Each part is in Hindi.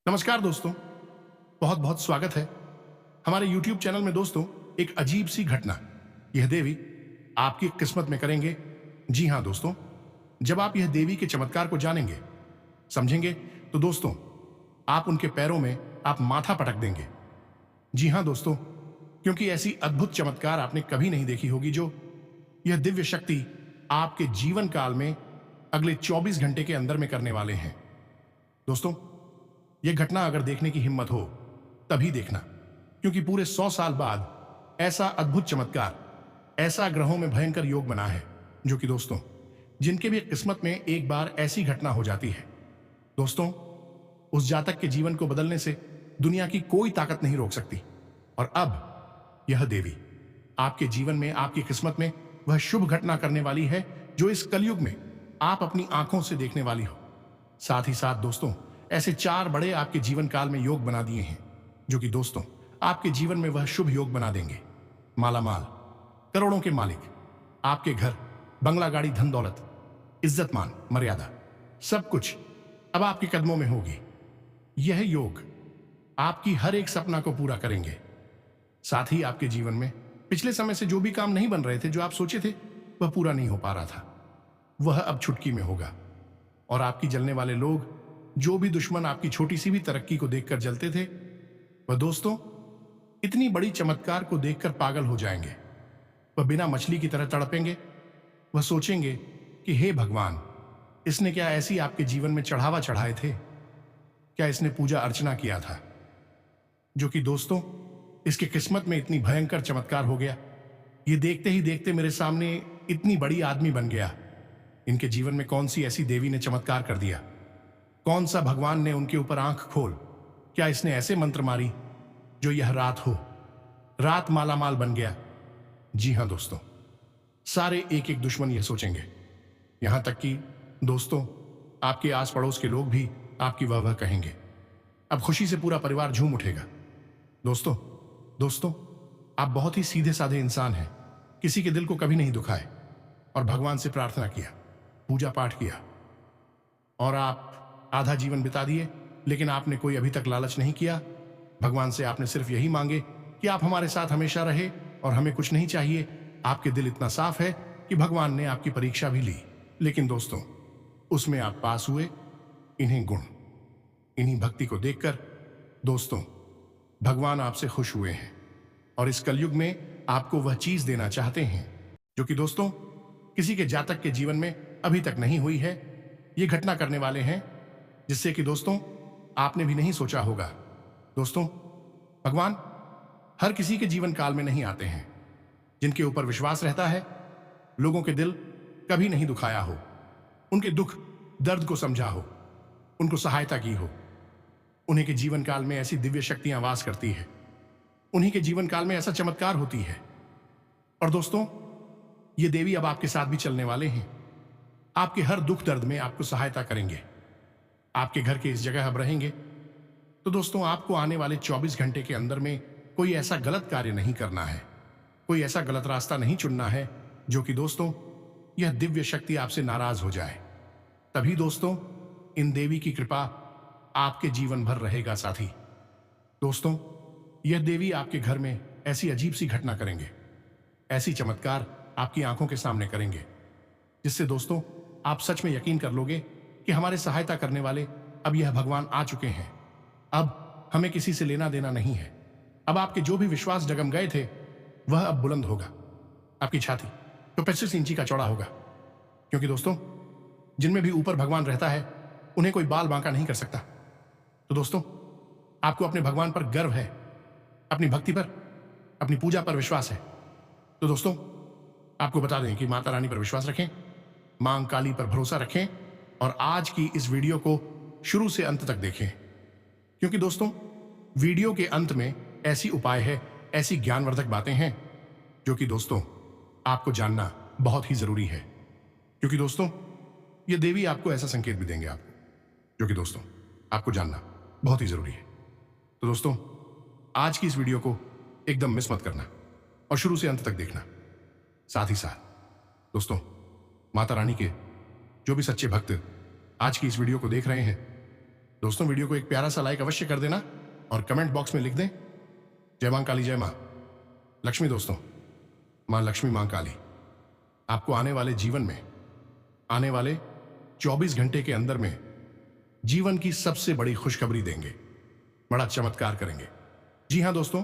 नमस्कार दोस्तों, बहुत बहुत स्वागत है हमारे YouTube चैनल में। दोस्तों, एक अजीब सी घटना यह देवी आपकी किस्मत में करेंगे। जी हां दोस्तों, जब आप यह देवी के चमत्कार को जानेंगे, समझेंगे, तो दोस्तों आप उनके पैरों में आप माथा पटक देंगे। जी हां दोस्तों, क्योंकि ऐसी अद्भुत चमत्कार आपने कभी नहीं देखी होगी। जो यह दिव्य शक्ति आपके जीवन काल में अगले 24 घंटे के अंदर में करने वाले हैं। दोस्तों, यह घटना अगर देखने की हिम्मत हो तभी देखना, क्योंकि पूरे 100 साल बाद ऐसा अद्भुत चमत्कार, ऐसा ग्रहों में भयंकर योग बना है, जो कि दोस्तों जिनके भी किस्मत में एक बार ऐसी घटना हो जाती है, दोस्तों उस जातक के जीवन को बदलने से दुनिया की कोई ताकत नहीं रोक सकती। और अब यह देवी आपके जीवन में, आपकी किस्मत में वह शुभ घटना करने वाली है, जो इस कलयुग में आप अपनी आंखों से देखने वाली हो। साथ ही साथ दोस्तों ऐसे 4 बड़े आपके जीवन काल में योग बना दिए हैं, जो कि दोस्तों आपके जीवन में वह शुभ योग बना देंगे। मालामाल, करोड़ों के मालिक, आपके घर, बंगला, गाड़ी, धन दौलत, इज्जत मान, मर्यादा, सब कुछ अब आपके कदमों में होगी। यह योग आपकी हर एक सपना को पूरा करेंगे। साथ ही आपके जीवन में पिछले समय से जो भी काम नहीं बन रहे थे, जो आप सोचे थे वह पूरा नहीं हो पा रहा था, वह अब चुटकी में होगा। और आपकी जलने वाले लोग, जो भी दुश्मन आपकी छोटी सी भी तरक्की को देखकर जलते थे, वह दोस्तों इतनी बड़ी चमत्कार को देखकर पागल हो जाएंगे। वह बिना मछली की तरह तड़पेंगे। वह सोचेंगे कि हे भगवान, इसने क्या ऐसी आपके जीवन में चढ़ावा चढ़ाए थे? क्या इसने पूजा अर्चना किया था? जो कि दोस्तों इसके किस्मत में इतनी भयंकर चमत्कार हो गया। ये देखते ही देखते मेरे सामने इतनी बड़ी आदमी बन गया। इनके जीवन में कौन सी ऐसी देवी ने चमत्कार कर दिया? कौन सा भगवान ने उनके ऊपर आंख खोल? क्या इसने ऐसे मंत्र मारी जो यह रात हो, रात मालामाल बन गया? जी हां दोस्तों, सारे एक एक दुश्मन यह सोचेंगे। यहां तक कि दोस्तों आपके आस पड़ोस के लोग भी आपकी वाह वाह कहेंगे। अब खुशी से पूरा परिवार झूम उठेगा। दोस्तों आप बहुत ही सीधे साधे इंसान हैं। किसी के दिल को कभी नहीं दुखाए और भगवान से प्रार्थना किया, पूजा पाठ किया, और आप आधा जीवन बिता दिए, लेकिन आपने कोई अभी तक लालच नहीं किया। भगवान से आपने सिर्फ यही मांगे कि आप हमारे साथ हमेशा रहे और हमें कुछ नहीं चाहिए। आपके दिल इतना साफ है कि भगवान ने आपकी परीक्षा भी ली, लेकिन दोस्तों उसमें आप पास हुए। इन्हीं गुण, इन्हीं भक्ति को देखकर दोस्तों भगवान आपसे खुश हुए हैं और इस कलयुग में आपको वह चीज देना चाहते हैं, जो कि दोस्तों किसी के जातक के जीवन में अभी तक नहीं हुई है। ये घटना करने वाले हैं जिससे कि दोस्तों आपने भी नहीं सोचा होगा। दोस्तों भगवान हर किसी के जीवन काल में नहीं आते हैं। जिनके ऊपर विश्वास रहता है, लोगों के दिल कभी नहीं दुखाया हो, उनके दुख दर्द को समझा हो, उनको सहायता की हो, उन्हीं के जीवन काल में ऐसी दिव्य शक्तियां वास करती है, उन्हीं के जीवन काल में ऐसा चमत्कार होती है। और दोस्तों ये देवी अब आपके साथ भी चलने वाले हैं। आपके हर दुख दर्द में आपको सहायता करेंगे। आपके घर के इस जगह अब रहेंगे। तो दोस्तों आपको आने वाले 24 घंटे के अंदर में कोई ऐसा गलत कार्य नहीं करना है, कोई ऐसा गलत रास्ता नहीं चुनना है जो कि दोस्तों यह दिव्य शक्ति आपसे नाराज हो जाए। तभी दोस्तों इन देवी की कृपा आपके जीवन भर रहेगा। साथी दोस्तों यह देवी आपके घर में ऐसी अजीब सी घटना करेंगे, ऐसी चमत्कार आपकी आंखों के सामने करेंगे, जिससे दोस्तों आप सच में यकीन कर लोगे कि हमारे सहायता करने वाले अब यह भगवान आ चुके हैं। अब हमें किसी से लेना देना नहीं है। अब आपके जो भी विश्वास डगम गए थे वह अब बुलंद होगा। आपकी छाती तो 25 इंची का चौड़ा होगा, क्योंकि दोस्तों जिनमें भी ऊपर भगवान रहता है उन्हें कोई बाल बांका नहीं कर सकता। तो दोस्तों आपको अपने भगवान पर गर्व है, अपनी भक्ति पर, अपनी पूजा पर विश्वास है। तो दोस्तों आपको बता दें कि माता रानी पर विश्वास रखें, मां काली पर भरोसा रखें और आज की इस वीडियो को शुरू से अंत तक देखें, क्योंकि दोस्तों वीडियो के अंत में ऐसी उपाय है, ऐसी ज्ञानवर्धक बातें हैं जो कि दोस्तों आपको जानना बहुत ही जरूरी है। क्योंकि दोस्तों ये देवी आपको ऐसा संकेत भी देंगे आपको, जो कि दोस्तों आपको जानना बहुत ही जरूरी है। तो दोस्तों आज की इस वीडियो को एकदम मिस मत करना और शुरू से अंत तक देखना। साथ ही साथ दोस्तों माता रानी के जो भी सच्चे भक्त आज की इस वीडियो को देख रहे हैं, दोस्तों, वीडियो को एक प्यारा सा लाइक अवश्य कर देना और कमेंट बॉक्स में लिख दें, जय मां काली, जय मां लक्ष्मी। दोस्तों, मां लक्ष्मी, मां काली आपको आने वाले जीवन में, आने वाले 24 घंटे के अंदर में जीवन की सबसे बड़ी खुशखबरी देंगे, बड़ा चमत्कार करेंगे। जी हां दोस्तों,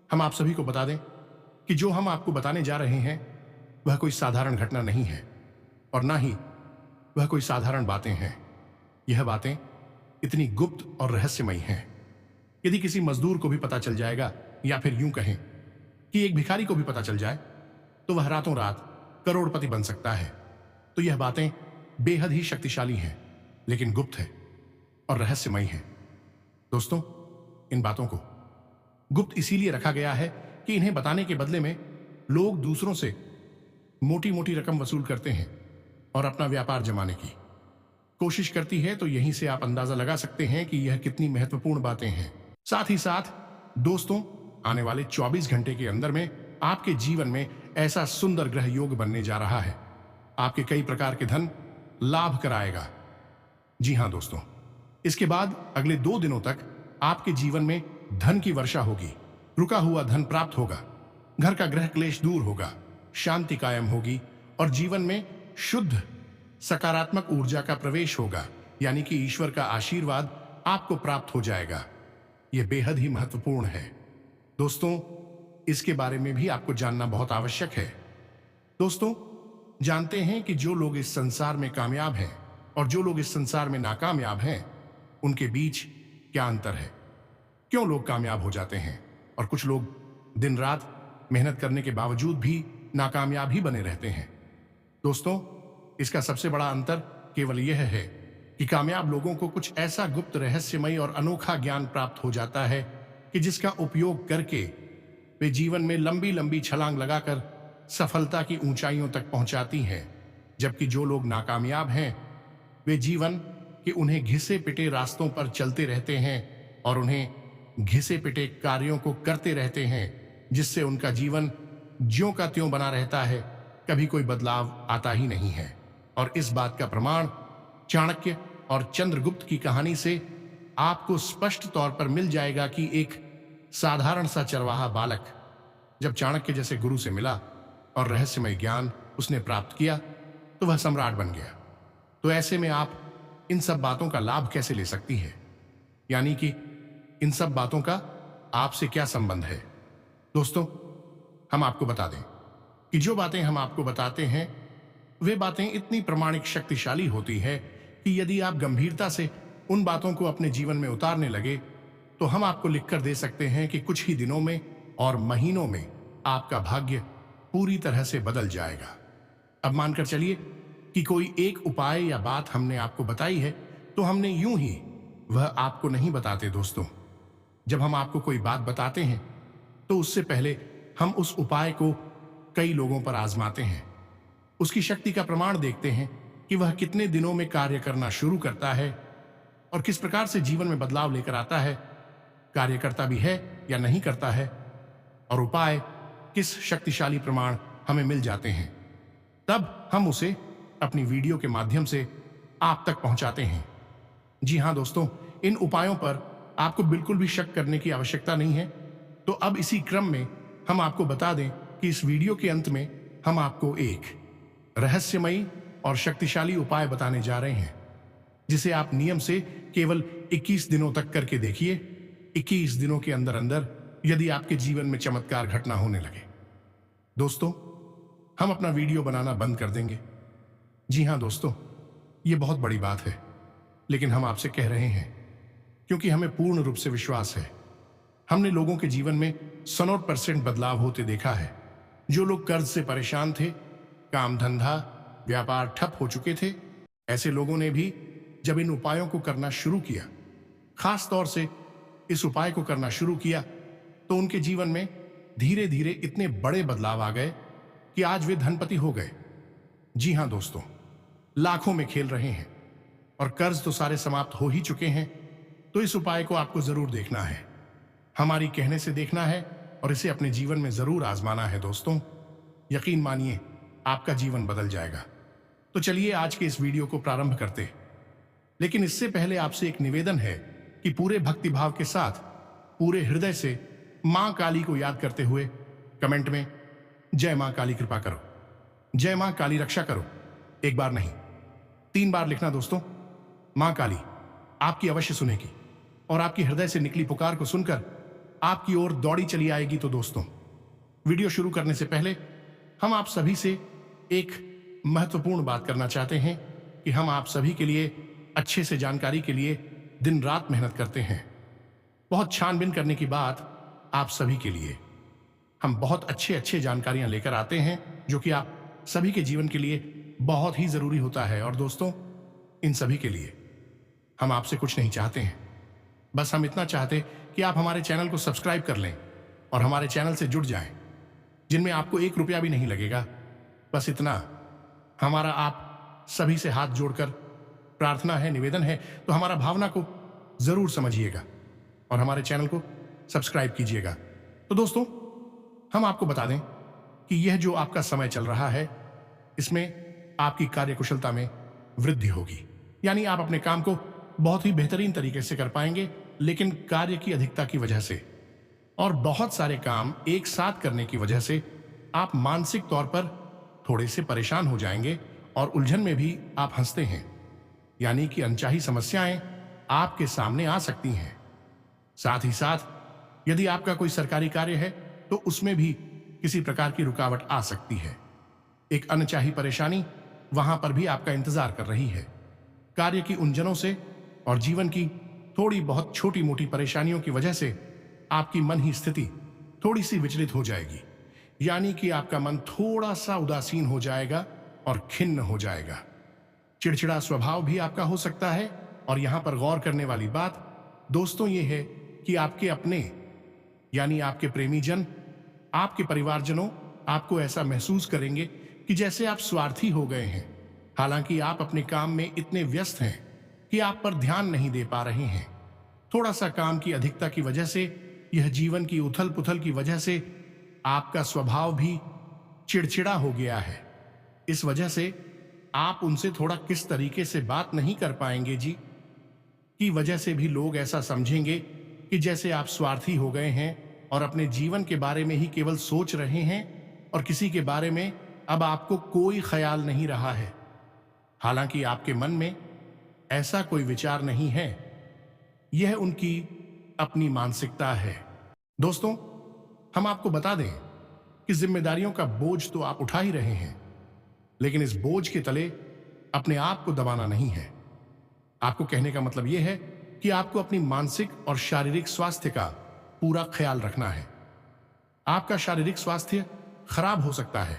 हम आप सभी को बता दें कि जो हम आपको बताने जा रहे हैं वह कोई साधारण घटना नहीं है और ना ही वह कोई साधारण बातें हैं। यह बातें इतनी गुप्त और रहस्यमयी हैं, यदि किसी मजदूर को भी पता चल जाएगा, या फिर यूं कहें कि एक भिखारी को भी पता चल जाए, तो वह रातों रात करोड़पति बन सकता है। तो यह बातें बेहद ही शक्तिशाली हैं, लेकिन गुप्त है और रहस्यमयी है। दोस्तों, इन बातों को गुप्त इसीलिए रखा गया है कि इन्हें बताने के बदले में लोग दूसरों से मोटी मोटी रकम वसूल करते हैं और अपना व्यापार जमाने की कोशिश करती है। तो यहीं से आप अंदाजा लगा सकते हैं कि यह कितनी महत्वपूर्ण बातें हैं। साथ ही साथ दोस्तों, आने वाले 24 घंटे के अंदर में आपके जीवन में ऐसा सुंदर ग्रह योग बनने जा रहा है, आपके कई प्रकार के धन लाभ कराएगा। जी हां दोस्तों, इसके बाद अगले 2 दिनों तक आपके जीवन में धन की वर्षा होगी, रुका हुआ धन प्राप्त होगा, घर का ग्रह क्लेश दूर होगा, शांति कायम होगी और जीवन में शुद्ध सकारात्मक ऊर्जा का प्रवेश होगा, यानी कि ईश्वर का आशीर्वाद आपको प्राप्त हो जाएगा। यह बेहद ही महत्वपूर्ण है। दोस्तों, इसके बारे में भी आपको जानना बहुत आवश्यक है। दोस्तों, जानते हैं कि जो लोग इस संसार में कामयाब हैं और जो लोग इस संसार में नाकामयाब हैं, उनके बीच क्या अंतर है? क्यों लोग कामयाब हो जाते हैं और कुछ लोग दिन रात मेहनत करने के बावजूद भी नाकामयाब ही बने रहते हैं? दोस्तों, इसका सबसे बड़ा अंतर केवल यह है कि कामयाब लोगों को कुछ ऐसा गुप्त, रहस्यमयी और अनोखा ज्ञान प्राप्त हो जाता है कि जिसका उपयोग करके वे जीवन में लंबी लंबी छलांग लगाकर सफलता की ऊंचाइयों तक पहुंचाती हैं। जबकि जो लोग नाकामयाब हैं, वे जीवन के उन्हें घिसे पिटे रास्तों पर चलते रहते हैं और उन्हें घिसे पिटे कार्यों को करते रहते हैं, जिससे उनका जीवन ज्यों का त्यों बना रहता है, कभी कोई बदलाव आता ही नहीं है। और इस बात का प्रमाण चाणक्य और चंद्रगुप्त की कहानी से आपको स्पष्ट तौर पर मिल जाएगा कि एक साधारण सा चरवाहा बालक जब चाणक्य जैसे गुरु से मिला और रहस्यमय ज्ञान उसने प्राप्त किया, तो वह सम्राट बन गया। तो ऐसे में आप इन सब बातों का लाभ कैसे ले सकती है, यानी कि इन सब बातों का आपसे क्या संबंध है? दोस्तों, हम आपको बता दें कि जो बातें हम आपको बताते हैं वे बातें इतनी प्रमाणिक, शक्तिशाली होती है कि यदि आप गंभीरता से उन बातों को अपने जीवन में उतारने लगे, तो हम आपको लिखकर दे सकते हैं कि कुछ ही दिनों में और महीनों में आपका भाग्य पूरी तरह से बदल जाएगा। अब मानकर चलिए कि कोई एक उपाय या बात हमने आपको बताई है, तो हमने यूं ही वह आपको नहीं बताते। दोस्तों, जब हम आपको कोई बात बताते हैं तो उससे पहले हम उस उपाय को कई लोगों पर आजमाते हैं, उसकी शक्ति का प्रमाण देखते हैं कि वह कितने दिनों में कार्य करना शुरू करता है और किस प्रकार से जीवन में बदलाव लेकर आता है, कार्य करता भी है या नहीं करता है, और उपाय किस शक्तिशाली प्रमाण हमें मिल जाते हैं। तब हम उसे अपनी वीडियो के माध्यम से आप तक पहुंचाते हैं। जी हां दोस्तों, इन उपायों पर आपको बिल्कुल भी शक करने की आवश्यकता नहीं है। तो अब इसी क्रम में हम आपको बता दें कि इस वीडियो के अंत में हम आपको एक रहस्यमयी और शक्तिशाली उपाय बताने जा रहे हैं, जिसे आप नियम से केवल 21 दिनों तक करके देखिए। 21 दिनों के अंदर अंदर यदि आपके जीवन में चमत्कार घटना होने लगे, दोस्तों, हम अपना वीडियो बनाना बंद कर देंगे। जी हां दोस्तों, ये बहुत बड़ी बात है, लेकिन हम आपसे कह रहे हैं क्योंकि हमें पूर्ण रूप से विश्वास है। हमने लोगों के जीवन में 100% बदलाव होते देखा है। जो लोग कर्ज से परेशान थे, काम धंधा व्यापार ठप हो चुके थे, ऐसे लोगों ने भी जब इन उपायों को करना शुरू किया, खास तौर से इस उपाय को करना शुरू किया, तो उनके जीवन में धीरे धीरे इतने बड़े बदलाव आ गए कि आज वे धनपति हो गए। जी हां दोस्तों, लाखों में खेल रहे हैं और कर्ज तो सारे समाप्त हो ही चुके हैं। तो इस उपाय को आपको जरूर देखना है, हमारी कहने से देखना है और इसे अपने जीवन में जरूर आजमाना है। दोस्तों, यकीन मानिए आपका जीवन बदल जाएगा। तो चलिए आज के इस वीडियो को प्रारंभ करते, लेकिन इससे पहले आपसे एक निवेदन है कि पूरे भक्तिभाव के साथ पूरे हृदय से मां काली को याद करते हुए कमेंट में जय मां काली कृपा करो, जय मां काली रक्षा करो, एक बार नहीं 3 बार लिखना दोस्तों। मां काली आपकी अवश्य सुनेगी और आपकी हृदय से निकली पुकार को सुनकर आपकी ओर दौड़ी चली आएगी। तो दोस्तों, वीडियो शुरू करने से पहले हम आप सभी से एक महत्वपूर्ण बात करना चाहते हैं कि हम आप सभी के लिए अच्छे से जानकारी के लिए दिन रात मेहनत करते हैं। बहुत छानबीन करने की बात आप सभी के लिए हम बहुत अच्छे जानकारियां लेकर आते हैं जो कि आप सभी के जीवन के लिए बहुत ही जरूरी होता है। और दोस्तों, इन सभी के लिए हम आपसे कुछ नहीं चाहते हैं, बस हम इतना चाहते कि आप हमारे चैनल को सब्सक्राइब कर लें और हमारे चैनल से जुड़ जाएं, जिनमें आपको 1 रुपया भी नहीं लगेगा। बस इतना हमारा आप सभी से हाथ जोड़कर प्रार्थना है, निवेदन है। तो हमारा भावना को जरूर समझिएगा और हमारे चैनल को सब्सक्राइब कीजिएगा। तो दोस्तों, हम आपको बता दें कि यह जो आपका समय चल रहा है, इसमें आपकी कार्यकुशलता में वृद्धि होगी, यानी आप अपने काम को बहुत ही बेहतरीन तरीके से कर पाएंगे। लेकिन कार्य की अधिकता की वजह से और बहुत सारे काम एक साथ करने की वजह से आप मानसिक तौर पर थोड़े से परेशान हो जाएंगे और उलझन में भी आप हंसते हैं, यानी कि अनचाही समस्याएं आपके सामने आ सकती हैं। साथ ही साथ यदि आपका कोई सरकारी कार्य है तो उसमें भी किसी प्रकार की रुकावट आ सकती है। एक अनचाही परेशानी वहां पर भी आपका इंतजार कर रही है। कार्य की उलझनों से और जीवन की थोड़ी बहुत छोटी मोटी परेशानियों की वजह से आपकी मन ही स्थिति थोड़ी सी विचलित हो जाएगी, यानी कि आपका मन थोड़ा सा उदासीन हो जाएगा और खिन्न हो जाएगा। चिड़चिड़ा स्वभाव भी आपका हो सकता है। और यहां पर गौर करने वाली बात दोस्तों ये है कि आपके अपने यानी आपके प्रेमीजन, आपके परिवारजनों आपको ऐसा महसूस करेंगे कि जैसे आप स्वार्थी हो गए हैं। हालांकि आप अपने काम में इतने व्यस्त हैं कि आप पर ध्यान नहीं दे पा रहे हैं। थोड़ा सा काम की अधिकता की वजह से, यह जीवन की उथल पुथल की वजह से आपका स्वभाव भी चिड़चिड़ा हो गया है। इस वजह से आप उनसे थोड़ा किस तरीके से बात नहीं कर पाएंगे जी, की वजह से भी लोग ऐसा समझेंगे कि जैसे आप स्वार्थी हो गए हैं और अपने जीवन के बारे में ही केवल सोच रहे हैं और किसी के बारे में अब आपको कोई ख्याल नहीं रहा है। हालांकि आपके मन में ऐसा कोई विचार नहीं है, यह उनकी अपनी मानसिकता है। दोस्तों, हम आपको बता दें कि जिम्मेदारियों का बोझ तो आप उठा ही रहे हैं, लेकिन इस बोझ के तले अपने आप को दबाना नहीं है। आपको कहने का मतलब यह है कि आपको अपनी मानसिक और शारीरिक स्वास्थ्य का पूरा ख्याल रखना है। आपका शारीरिक स्वास्थ्य खराब हो सकता है।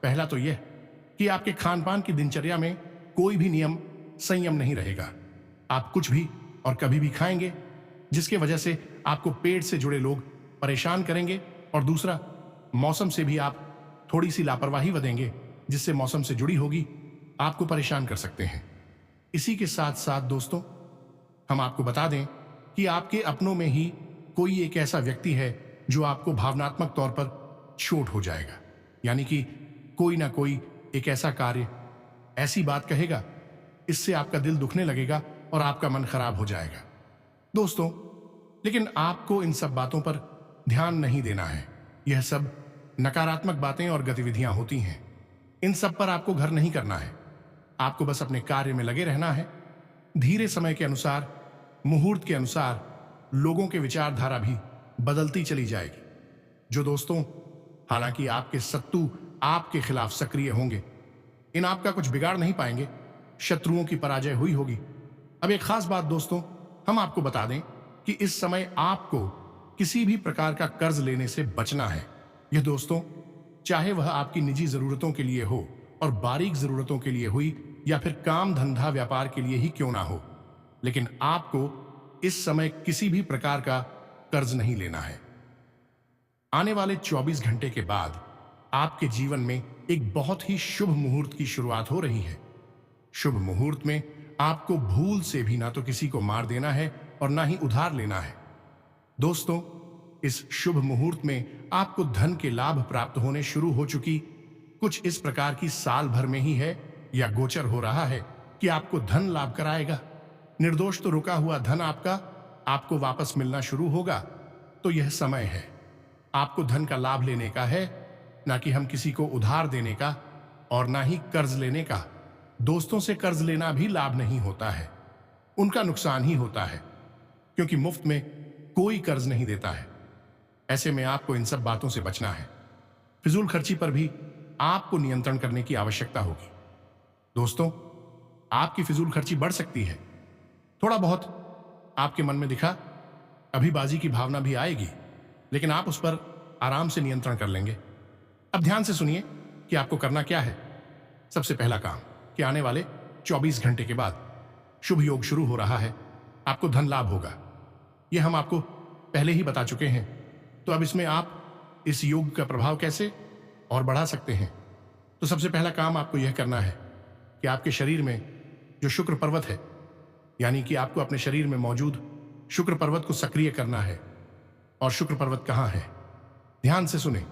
पहला तो यह कि आपके खान पान की दिनचर्या में कोई भी नियम संयम नहीं रहेगा। आप कुछ भी और कभी भी खाएंगे, जिसके वजह से आपको पेट से जुड़े लोग परेशान करेंगे। और दूसरा, मौसम से भी आप थोड़ी सी लापरवाही बरतेंगे, जिससे मौसम से जुड़ी होगी आपको परेशान कर सकते हैं। इसी के साथ साथ दोस्तों, हम आपको बता दें कि आपके अपनों में ही कोई एक ऐसा व्यक्ति है जो आपको भावनात्मक तौर पर चोट हो जाएगा, यानी कि कोई ना कोई एक ऐसा कार्य, ऐसी बात कहेगा, इससे आपका दिल दुखने लगेगा और आपका मन खराब हो जाएगा। दोस्तों, लेकिन आपको इन सब बातों पर ध्यान नहीं देना है। यह सब नकारात्मक बातें और गतिविधियां होती हैं। इन सब पर आपको घर नहीं करना है। आपको बस अपने कार्य में लगे रहना है। धीरे समय के अनुसार, मुहूर्त के अनुसार लोगों के विचारधारा भी बदलती चली जाएगी। जो दोस्तों, हालांकि आपके शत्रु आपके खिलाफ सक्रिय होंगे, इन आपका कुछ बिगाड़ नहीं पाएंगे। शत्रुओं की पराजय हुई होगी। अब एक खास बात दोस्तों, हम आपको बता दें कि इस समय आपको किसी भी प्रकार का कर्ज लेने से बचना है। यह दोस्तों, चाहे वह आपकी निजी जरूरतों के लिए हो और बारीक जरूरतों के लिए हुई, या फिर काम धंधा व्यापार के लिए ही क्यों ना हो, लेकिन आपको इस समय किसी भी प्रकार का कर्ज नहीं लेना है। आने वाले 24 घंटे के बाद आपके जीवन में एक बहुत ही शुभ मुहूर्त की शुरुआत हो रही है। शुभ मुहूर्त में आपको भूल से भी ना तो किसी को मार देना है और ना ही उधार लेना है। दोस्तों, इस शुभ मुहूर्त में आपको धन के लाभ प्राप्त होने शुरू हो चुकी कुछ इस प्रकार की साल भर में ही है या गोचर हो रहा है कि आपको धन लाभ कराएगा। निर्दोष तो रुका हुआ धन आपका आपको वापस मिलना शुरू होगा। तो यह समय है, आपको धन का लाभ लेने का है, ना कि हम किसी को उधार देने का और ना ही कर्ज लेने का। दोस्तों से कर्ज लेना भी लाभ नहीं होता है, उनका नुकसान ही होता है, क्योंकि मुफ्त में कोई कर्ज नहीं देता है। ऐसे में आपको इन सब बातों से बचना है। फिजूल खर्ची पर भी आपको नियंत्रण करने की आवश्यकता होगी। दोस्तों, आपकी फिजूल खर्ची बढ़ सकती है, थोड़ा बहुत आपके मन में दिखा अभिबाजी की भावना भी आएगी, लेकिन आप उस पर आराम से नियंत्रण कर लेंगे। अब ध्यान से सुनिए कि आपको करना क्या है। सबसे पहला काम कि आने वाले 24 घंटे के बाद शुभ योग शुरू हो रहा है, आपको धन लाभ होगा। यह हम आपको पहले ही बता चुके हैं, तो अब इसमें आप इस योग का प्रभाव कैसे और बढ़ा सकते हैं। तो सबसे पहला काम आपको यह करना है कि आपके शरीर में जो शुक्र पर्वत है, यानी कि आपको अपने शरीर में मौजूद शुक्र पर्वत को सक्रिय करना है। और शुक्र पर्वत कहाँ है? ध्यान से सुने।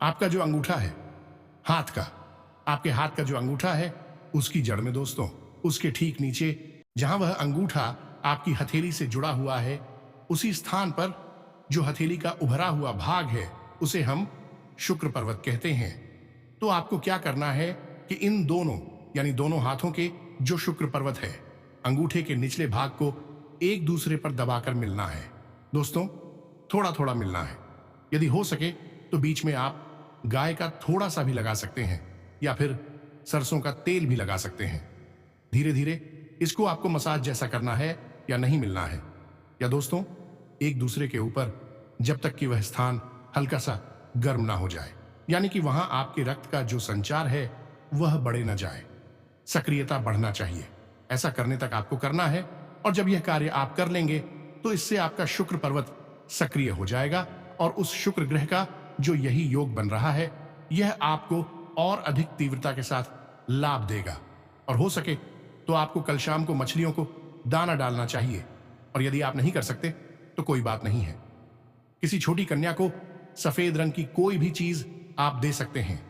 आपका जो अंगूठा है हाथ का, आपके हाथ का जो अंगूठा है उसकी जड़ में दोस्तों, उसके ठीक नीचे जहां वह अंगूठा आपकी हथेली से जुड़ा हुआ है, उसी स्थान पर जो हथेली का उभरा हुआ भाग है उसे हम शुक्र पर्वत कहते हैं। तो आपको क्या करना है कि इन दोनों यानी दोनों हाथों के जो शुक्र पर्वत है, अंगूठे के निचले भाग को एक दूसरे पर दबाकर मिलना है। दोस्तों, थोड़ा थोड़ा मिलना है। यदि हो सके तो बीच में आप गाय का थोड़ा सा भी लगा सकते हैं या फिर सरसों का तेल भी लगा सकते हैं। धीरे धीरे इसको आपको मसाज जैसा करना है या नहीं मिलना है, या दोस्तों एक दूसरे के ऊपर, जब तक कि वह स्थान हल्का सा गर्म ना हो जाए, यानी कि वहां आपके रक्त का जो संचार है वह बढ़े न जाए, सक्रियता बढ़ना चाहिए। ऐसा करने तक आपको करना है, और जब यह कार्य आप कर लेंगे तो इससे आपका शुक्र पर्वत सक्रिय हो जाएगा और उस शुक्र ग्रह का जो यही योग बन रहा है यह आपको और अधिक तीव्रता के साथ लाभ देगा। और हो सके तो आपको कल शाम को मछलियों को दाना डालना चाहिए, और यदि आप नहीं कर सकते तो कोई बात नहीं है। किसी छोटी कन्या को सफेद रंग की कोई भी चीज आप दे सकते हैं,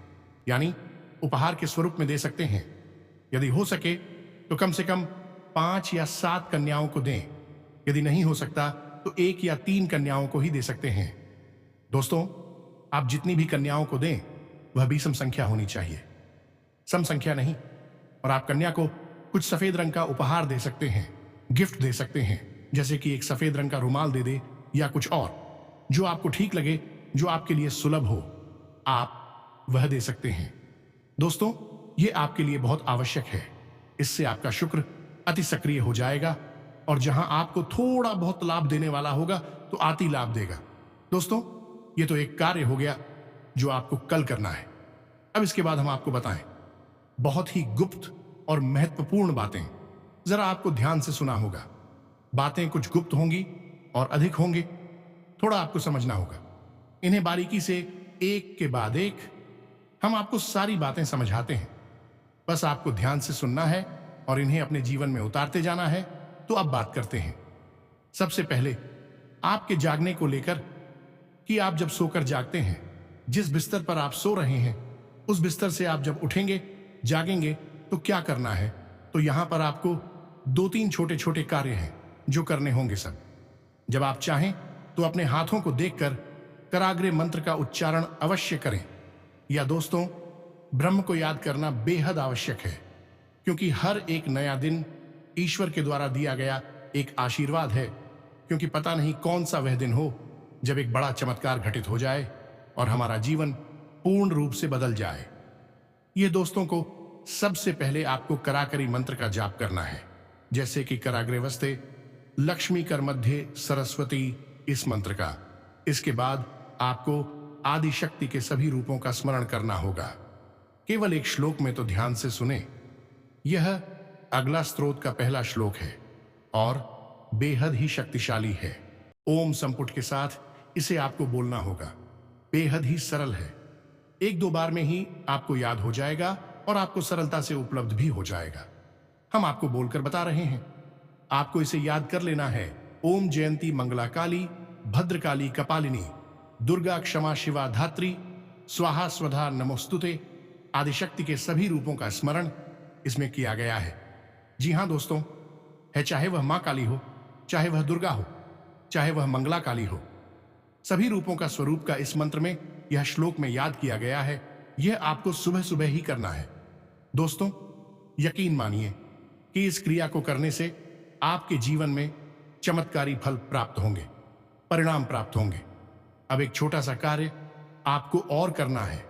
यानी उपहार के स्वरूप में दे सकते हैं। यदि हो सके तो कम से कम 5 या 7 कन्याओं को दें। यदि नहीं हो सकता तो 1 या 3 कन्याओं को ही दे सकते हैं। दोस्तों, आप जितनी भी कन्याओं को दें वह भी सम संख्या होनी चाहिए, सम संख्या नहीं। और आप कन्या को कुछ सफेद रंग का उपहार दे सकते हैं, गिफ्ट दे सकते हैं, जैसे कि एक सफेद रंग का रुमाल दे दे या कुछ और जो आपको ठीक लगे, जो आपके लिए सुलभ हो, आप वह दे सकते हैं। दोस्तों, यह आपके लिए बहुत आवश्यक है। इससे आपका शुक्र अति सक्रिय हो जाएगा, और जहां आपको थोड़ा बहुत लाभ देने वाला होगा तो अति लाभ देगा। दोस्तों, यह तो एक कार्य हो गया जो आपको कल करना है। अब इसके बाद हम आपको बताएं बहुत ही गुप्त और महत्वपूर्ण बातें। जरा आपको ध्यान से सुना होगा। बातें कुछ गुप्त होंगी और अधिक होंगे, थोड़ा आपको समझना होगा। इन्हें बारीकी से एक के बाद एक हम आपको सारी बातें समझाते हैं। बस आपको ध्यान से सुनना है और इन्हें अपने जीवन में उतारते जाना है। तो अब बात करते हैं सबसे पहले आपके जागने को लेकर, कि आप जब सोकर जागते हैं, जिस बिस्तर पर आप सो रहे हैं उस बिस्तर से आप जब उठेंगे, जागेंगे तो क्या करना है। तो यहां पर आपको 2-3 छोटे छोटे कार्य हैं जो करने होंगे। सब जब आप चाहें तो अपने हाथों को देखकर कराग्रे मंत्र का उच्चारण अवश्य करें, या दोस्तों ब्रह्म को याद करना बेहद आवश्यक है, क्योंकि हर एक नया दिन ईश्वर के द्वारा दिया गया एक आशीर्वाद है। क्योंकि पता नहीं कौन सा वह दिन हो जब एक बड़ा चमत्कार घटित हो जाए और हमारा जीवन पूर्ण रूप से बदल जाए। ये दोस्तों को सबसे पहले आपको कराकरी मंत्र का जाप करना है, जैसे कि कराग्रे वस्ते लक्ष्मी कर मध्य सरस्वती, इस मंत्र का। इसके बाद आपको आदि शक्ति के सभी रूपों का स्मरण करना होगा। केवल एक श्लोक में तो ध्यान से सुने। यह अगला स्तोत्र का पहला श्लोक है और बेहद ही शक्तिशाली है। ओम संपुट के साथ इसे आपको बोलना होगा। बेहद ही सरल है, 1-2 बार में ही आपको याद हो जाएगा और आपको सरलता से उपलब्ध भी हो जाएगा। हम आपको बोलकर बता रहे हैं, आपको इसे याद कर लेना है। ओम जयंती मंगला काली भद्रकाली कपालिनी दुर्गा क्षमा शिवा धात्री स्वाहा स्वधा नमोस्तुते आदिशक्ति के सभी रूपों का स्मरण इसमें किया गया है। जी हां दोस्तों, है, चाहे वह मां काली हो, चाहे वह दुर्गा हो, चाहे वह मंगला काली हो। सभी रूपों का स्वरूप का इस मंत्र में, यह श्लोक में याद किया गया है। यह आपको सुबह सुबह ही करना है। दोस्तों, यकीन मानिए कि इस क्रिया को करने से आपके जीवन में चमत्कारी फल प्राप्त होंगे, परिणाम प्राप्त होंगे। अब एक छोटा सा कार्य आपको और करना है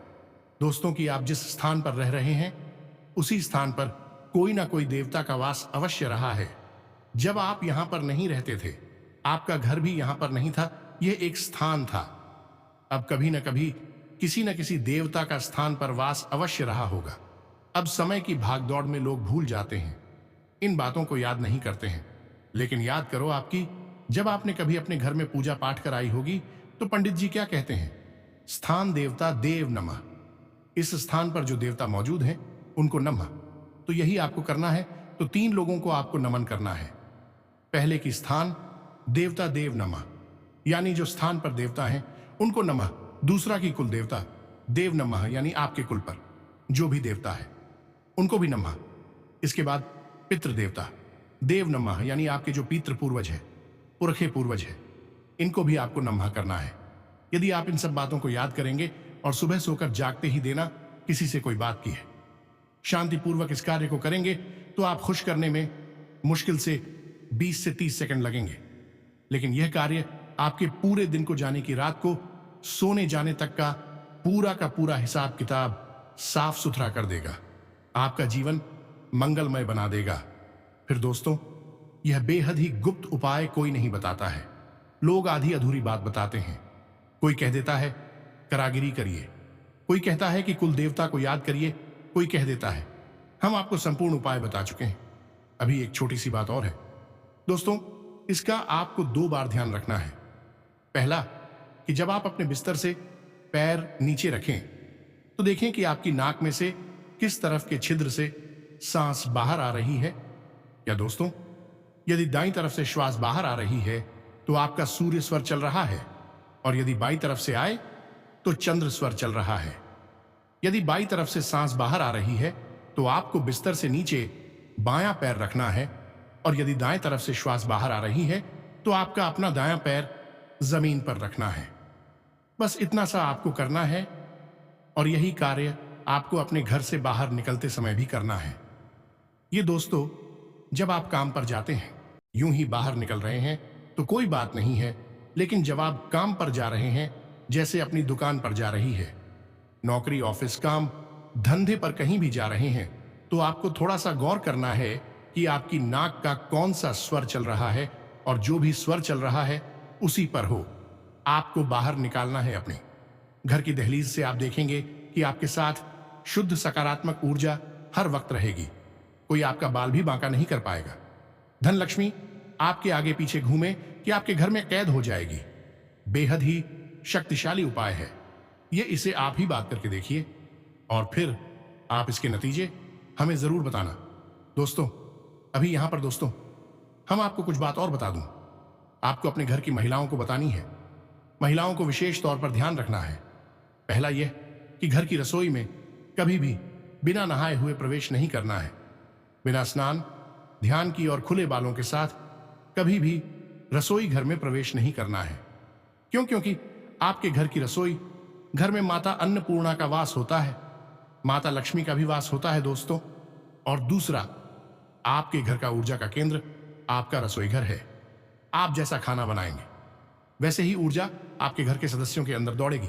दोस्तों, कि आप जिस स्थान पर रह रहे हैं उसी स्थान पर कोई ना कोई देवता का वास अवश्य रहा है। जब आप यहां पर नहीं रहते थे, आपका घर भी यहां पर नहीं था, यह एक स्थान था। अब कभी न कभी किसी न किसी देवता का स्थान पर वास अवश्य रहा होगा। अब समय की भागदौड़ में लोग भूल जाते हैं, इन बातों को याद नहीं करते हैं। लेकिन याद करो आपकी, जब आपने कभी अपने घर में पूजा पाठ कराई होगी तो पंडित जी क्या कहते हैं? स्थान देवता देव नमः। इस स्थान पर जो देवता मौजूद हैं उनको नमः। तो यही आपको करना है। तो 3 लोगों को आपको नमन करना है। पहले की स्थान देवता देव नमः, यानी जो स्थान पर देवता हैं उनको नमः। दूसरा की कुल देवता देव नमः, यानी आपके कुल पर जो भी देवता है उनको भी नमः। इसके बाद पितृ देवता देव नमः, यानी आपके जो पितृ पूर्वज है, पुरखे पूर्वज है, इनको भी आपको नमः करना है। यदि आप इन सब बातों को याद करेंगे और सुबह सोकर जागते ही देना किसी से कोई बात की है, शांतिपूर्वक इस कार्य को करेंगे तो आप खुश करने में मुश्किल से 20 से 30 सेकंड लगेंगे। लेकिन यह कार्य आपके पूरे दिन को जाने की रात को सोने जाने तक का पूरा हिसाब किताब साफ सुथरा कर देगा, आपका जीवन मंगलमय बना देगा। फिर दोस्तों, यह बेहद ही गुप्त उपाय कोई नहीं बताता है। लोग आधी अधूरी बात बताते हैं। कोई कह देता है करागिरी करिए, कोई कहता है कि कुल देवता को याद करिए, कोई कह देता है। हम आपको संपूर्ण उपाय बता चुके हैं। अभी एक छोटी सी बात और है दोस्तों, इसका आपको 2 बार ध्यान रखना है। पहला, कि जब आप अपने बिस्तर से पैर नीचे रखें तो देखें कि आपकी नाक में से किस तरफ के छिद्र से सांस बाहर आ रही है। या दोस्तों, यदि दाईं तरफ से श्वास बाहर आ रही है तो आपका सूर्य स्वर चल रहा है, और यदि बाईं तरफ से आए तो चंद्र स्वर चल रहा है। यदि बाईं तरफ से सांस बाहर आ रही है तो आपको बिस्तर से नीचे बायां पैर रखना है, और यदि दाएं तरफ से श्वास बाहर आ रही है तो आपका अपना दायां पैर जमीन पर रखना है। बस इतना सा आपको करना है, और यही कार्य आपको अपने घर से बाहर निकलते समय भी करना है। ये दोस्तों, जब आप काम पर जाते हैं, यूं ही बाहर निकल रहे हैं तो कोई बात नहीं है, लेकिन जब आप काम पर जा रहे हैं, जैसे अपनी दुकान पर जा रही है, नौकरी, ऑफिस, काम धंधे पर कहीं भी जा रहे हैं, तो आपको थोड़ा सा गौर करना है कि आपकी नाक का कौन सा स्वर चल रहा है, और जो भी स्वर चल रहा है उसी पर हो। आपको बाहर निकालना है अपने घर की दहलीज से। आप देखेंगे कि आपके साथ शुद्ध सकारात्मक ऊर्जा हर वक्त रहेगी। कोई आपका बाल भी बांका नहीं कर पाएगा। धन लक्ष्मी आपके आगे पीछे घूमे कि आपके घर में कैद हो जाएगी। बेहद ही शक्तिशाली उपाय है ये। इसे आप ही बात करके देखिए, और फिर आप इसके नतीजे हमें जरूर बताना। दोस्तों, अभी यहां पर दोस्तों, हम आपको कुछ बात और बता दूं। आपको अपने घर की महिलाओं को बतानी है। महिलाओं को विशेष तौर पर ध्यान रखना है। पहला यह कि घर की रसोई में कभी भी बिना नहाए हुए प्रवेश नहीं करना है। बिना स्नान, ध्यान की और खुले बालों के साथ कभी भी रसोई घर में प्रवेश नहीं करना है। क्यों? क्योंकि आपके घर की रसोई घर में माता अन्नपूर्णा का वास होता है, माता लक्ष्मी का भी वास होता है दोस्तों। और दूसरा, आपके घर का ऊर्जा का केंद्र आपका रसोई घर है। आप जैसा खाना बनाएंगे वैसे ही ऊर्जा आपके घर के सदस्यों के अंदर दौड़ेगी।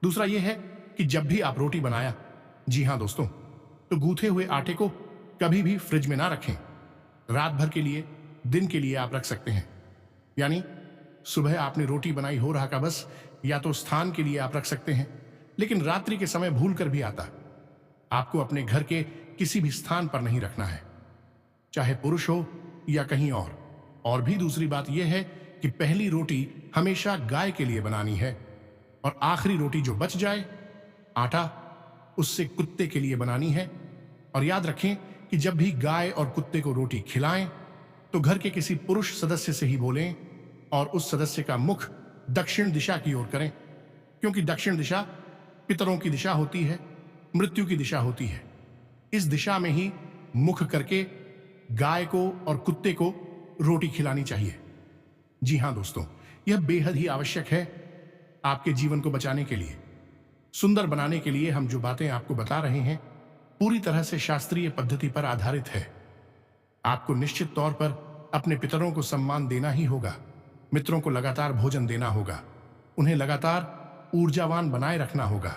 दूसरा यह है कि जब भी आप रोटी बनाया, जी हां दोस्तों, तो गूंथे हुए आटे को कभी भी फ्रिज में ना रखें। रात भर के लिए, दिन के लिए आप रख सकते हैं। यानी सुबह आपने रोटी बनाई हो रहा का बस, या तो स्थान के लिए आप रख सकते हैं, लेकिन रात्रि के समय भूल कर भी आता। आपको अपने घर के किसी भी स्थान पर नहीं रखना है, चाहे पुरुष हो या कहीं और। और भी दूसरी बात यह है कि पहली रोटी हमेशा गाय के लिए बनानी है, और आखिरी रोटी जो बच जाए आटा, उससे कुत्ते के लिए बनानी है। और याद रखें कि जब भी गाय और कुत्ते को रोटी खिलाएं तो घर के किसी पुरुष सदस्य से ही बोलें, और उस सदस्य का मुख दक्षिण दिशा की ओर करें, क्योंकि दक्षिण दिशा पितरों की दिशा होती है, मृत्यु की दिशा होती है। इस दिशा में ही मुख करके गाय को और कुत्ते को रोटी खिलानी चाहिए। जी हां दोस्तों, यह बेहद ही आवश्यक है आपके जीवन को बचाने के लिए, सुंदर बनाने के लिए। हम जो बातें आपको बता रहे हैं पूरी तरह से शास्त्रीय पद्धति पर आधारित है। आपको निश्चित तौर पर अपने पितरों को सम्मान देना ही होगा, मित्रों को लगातार भोजन देना होगा, उन्हें लगातार ऊर्जावान बनाए रखना होगा।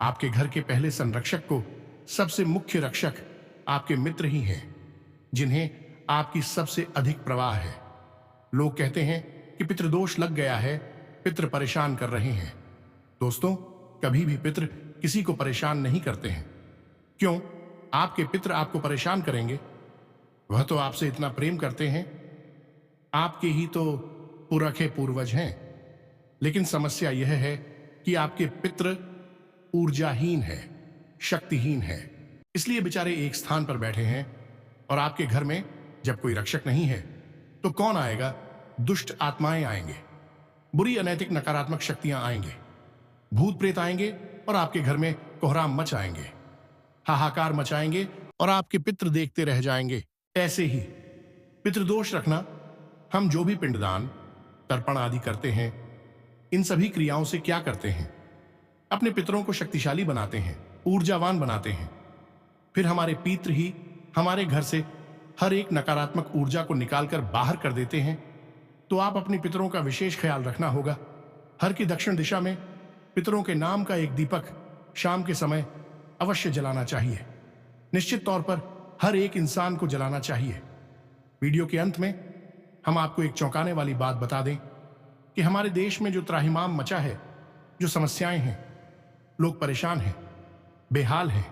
आपके घर के पहले संरक्षक को सबसे मुख्य रक्षक आपके मित्र ही हैं, जिन्हें आपकी सबसे अधिक प्रवाह है। लोग कहते हैं कि पितृदोष लग गया है, पितृ परेशान कर रहे हैं। दोस्तों, कभी भी पितृ किसी को परेशान नहीं करते हैं। क्यों आपके पितृ आपको परेशान करेंगे? वह तो आपसे इतना प्रेम करते हैं, आपके ही तो पुरखे पूर्वज हैं। लेकिन समस्या यह है कि आपके पितृ ऊर्जाहीन है, शक्तिहीन है, इसलिए बेचारे एक स्थान पर बैठे हैं। और आपके घर में जब कोई रक्षक नहीं है तो कौन आएगा? दुष्ट आत्माएं आएंगे, बुरी अनैतिक नकारात्मक शक्तियां आएंगे, भूत प्रेत आएंगे और आपके घर में कोहराम मच आएंगे, हाहाकार मचाएंगे और आपके पितृ देखते रह जाएंगे। ऐसे ही पितृदोष रखना, हम जो भी पिंडदान, तर्पण आदि करते हैं, इन सभी क्रियाओं से क्या करते हैं? अपने पितरों को शक्तिशाली बनाते हैं, ऊर्जावान बनाते हैं। फिर हमारे पितृ ही हमारे घर से हर एक नकारात्मक ऊर्जा को निकालकर बाहर कर देते हैं। तो आप अपने पितरों का विशेष ख्याल रखना होगा। हर की दक्षिण दिशा में पितरों के नाम का एक दीपक शाम के समय अवश्य जलाना चाहिए। निश्चित तौर पर हर एक इंसान को जलाना चाहिए। वीडियो के अंत में हम आपको एक चौंकाने वाली बात बता दें कि हमारे देश में जो त्राहिमाम मचा है, जो समस्याएं हैं, लोग परेशान हैं, बेहाल हैं,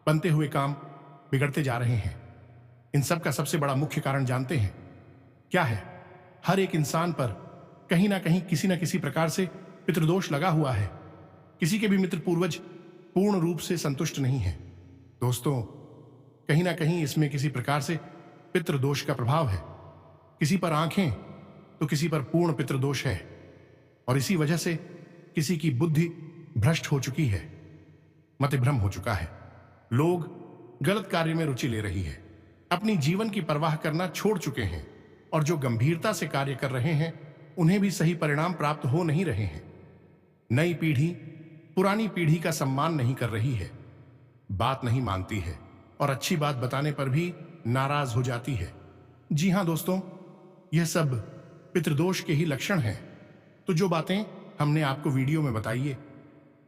बनते हुए काम बिगड़ते जा रहे हैं। इन सब का सबसे बड़ा मुख्य कारण जानते हैं क्या है? हर एक इंसान पर कहीं ना कहीं किसी न किसी प्रकार से पितृदोष लगा हुआ है। किसी के भी मित्र पूर्वज पूर्ण रूप से संतुष्ट नहीं है। दोस्तों, कहीं ना कहीं इसमें किसी प्रकार से पितृदोष का प्रभाव है। किसी पर आंखें तो किसी पर पूर्ण पितृदोष है, और इसी वजह से किसी की बुद्धि भ्रष्ट हो चुकी है, मतिभ्रम हो चुका है। लोग गलत कार्य में रुचि ले रही है, अपनी जीवन की परवाह करना छोड़ चुके हैं, और जो गंभीरता से कार्य कर रहे हैं उन्हें भी सही परिणाम प्राप्त हो नहीं रहे हैं। नई पीढ़ी पुरानी पीढ़ी का सम्मान नहीं कर रही है, बात नहीं मानती है, और अच्छी बात बताने पर भी नाराज हो जाती है। जी हां दोस्तों, यह सब पितृदोष के ही लक्षण हैं। तो जो बातें हमने आपको वीडियो में बताई है,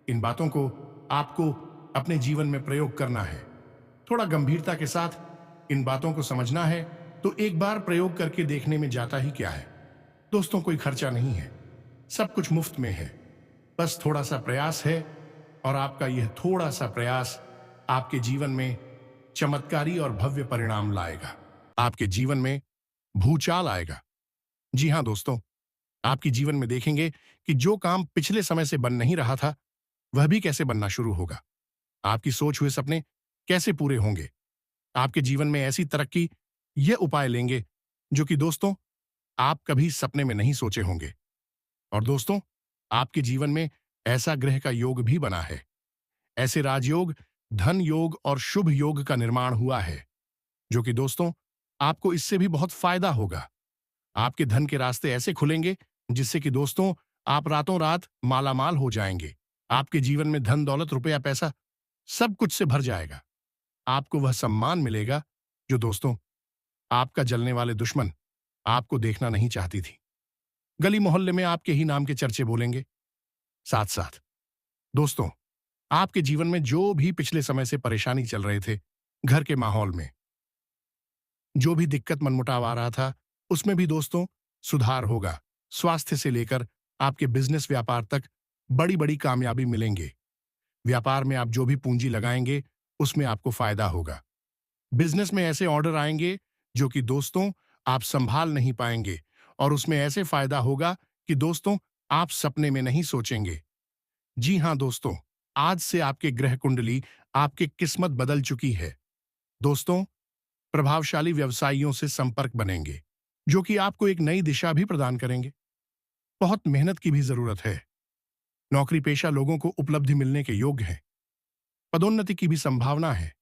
इन बातों को आपको अपने जीवन में प्रयोग करना है। थोड़ा गंभीरता के साथ इन बातों को समझना है, तो एक बार प्रयोग करके देखने में जाता ही क्या है। दोस्तों, कोई खर्चा नहीं है, सब कुछ मुफ्त में है। बस थोड़ा सा प्रयास है, और आपका यह थोड़ा सा प्रयास आपके जीवन में चमत्कारी और भव्य परिणाम लाएगा। आपके जीवन में भूचाल आएगा। जी हां दोस्तों, आपके जीवन में देखेंगे कि जो काम पिछले समय से बन नहीं रहा था, वह भी कैसे बनना शुरू होगा। आपकी सोच हुए सपने कैसे पूरे होंगे। आपके जीवन में ऐसी तरक्की यह उपाय लेंगे जो कि दोस्तों आप कभी सपने में नहीं सोचे होंगे। और दोस्तों, आपके जीवन में ऐसा ग्रह का योग भी बना है। ऐसे राजयोग, धन योग और शुभ योग का निर्माण हुआ है, जो कि दोस्तों आपको इससे भी बहुत फायदा होगा। आपके धन के रास्ते ऐसे खुलेंगे जिससे कि दोस्तों आप रातों रात मालामाल हो जाएंगे। आपके जीवन में धन दौलत रुपया पैसा सब कुछ से भर जाएगा। आपको वह सम्मान मिलेगा जो दोस्तों आपका जलने वाले दुश्मन आपको देखना नहीं चाहती थी। गली मोहल्ले में आपके ही नाम के चर्चे बोलेंगे। साथ साथ दोस्तों, आपके जीवन में जो भी पिछले समय से परेशानी चल रहे थे, घर के माहौल में जो भी दिक्कत मनमुटाव आ रहा था, उसमें भी दोस्तों सुधार होगा। स्वास्थ्य से लेकर आपके बिजनेस व्यापार तक बड़ी बड़ी कामयाबी मिलेंगे। व्यापार में आप जो भी पूंजी लगाएंगे उसमें आपको फायदा होगा। बिजनेस में ऐसे ऑर्डर आएंगे जो कि दोस्तों आप संभाल नहीं पाएंगे, और उसमें ऐसे फायदा होगा कि दोस्तों आप सपने में नहीं सोचेंगे। जी हां दोस्तों, आज से आपके ग्रह कुंडली, आपकी किस्मत बदल चुकी है। दोस्तों, प्रभावशाली व्यवसायियों से संपर्क बनेंगे जो कि आपको एक नई दिशा भी प्रदान करेंगे। बहुत मेहनत की भी जरूरत है। नौकरी पेशा लोगों को उपलब्धि मिलने के योग्य है। पदोन्नति की भी संभावना है।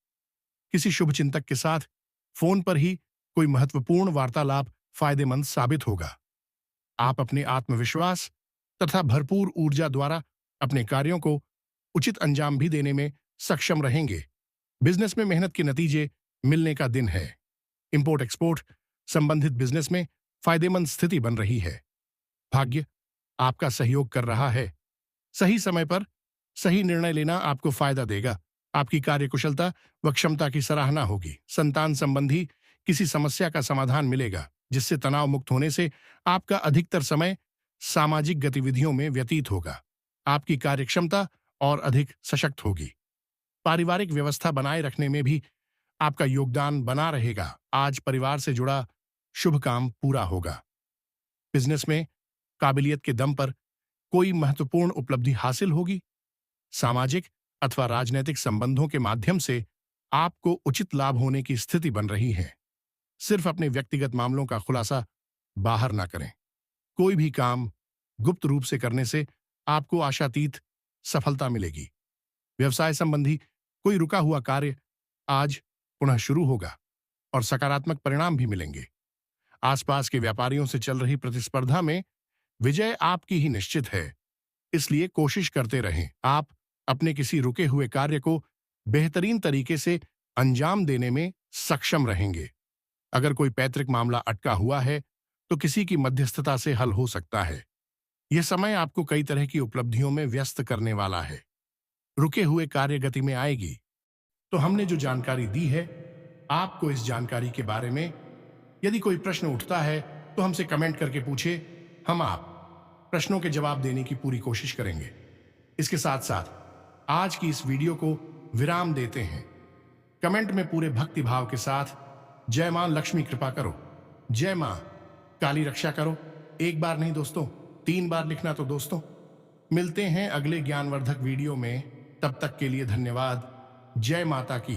किसी शुभ चिंतक के साथ फोन पर ही कोई महत्वपूर्ण वार्तालाप फायदेमंद साबित होगा। आप अपने आत्मविश्वास तथा भरपूर ऊर्जा द्वारा अपने कार्यों को उचित अंजाम भी देने में सक्षम रहेंगे। बिजनेस में मेहनत के नतीजे मिलने का दिन है। इंपोर्ट एक्सपोर्ट संबंधित बिजनेस में फायदेमंद स्थिति बन रही है। भाग्य आपका सहयोग कर रहा है। सही समय पर सही निर्णय लेना आपको फायदा देगा। आपकी कार्यकुशलता व क्षमता की सराहना होगी। संतान संबंधी किसी समस्या का समाधान मिलेगा, जिससे तनाव मुक्त होने से आपका अधिकतर समय सामाजिक गतिविधियों में व्यतीत होगा। आपकी कार्यक्षमता और अधिक सशक्त होगी। पारिवारिक व्यवस्था बनाए रखने में भी आपका योगदान बना रहेगा। आज परिवार से जुड़ा शुभ काम पूरा होगा। बिजनेस में काबिलियत के दम पर कोई महत्वपूर्ण उपलब्धि हासिल होगी। सामाजिक अथवा राजनीतिक संबंधों के माध्यम से आपको उचित लाभ होने की स्थिति बन रही है। सिर्फ अपने व्यक्तिगत मामलों का खुलासा बाहर ना करें। कोई भी काम गुप्त रूप से करने से आपको आशातीत सफलता मिलेगी। व्यवसाय संबंधी कोई रुका हुआ कार्य आज पुनः शुरू होगा और सकारात्मक परिणाम भी मिलेंगे। आसपास के व्यापारियों से चल रही प्रतिस्पर्धा में विजय आपकी ही निश्चित है, इसलिए कोशिश करते रहें। आप अपने किसी रुके हुए कार्य को बेहतरीन तरीके से अंजाम देने में सक्षम रहेंगे। अगर कोई पैतृक मामला अटका हुआ है तो किसी की मध्यस्थता से हल हो सकता है। यह समय आपको कई तरह की उपलब्धियों में व्यस्त करने वाला है। रुके हुए कार्य गति में आएगी। तो हमने जो जानकारी दी है, आपको इस जानकारी के बारे में यदि कोई प्रश्न उठता है तो हमसे कमेंट करके पूछे। हम आप प्रश्नों के जवाब देने की पूरी कोशिश करेंगे। इसके साथ साथ आज की इस वीडियो को विराम देते हैं। कमेंट में पूरे भक्ति भाव के साथ जय मां लक्ष्मी कृपा करो, जय मां काली रक्षा करो। एक बार नहीं दोस्तों, 3 बार लिखना तो दोस्तों। मिलते हैं अगले ज्ञानवर्धक वीडियो में। तब तक के लिए धन्यवाद। जय माता की।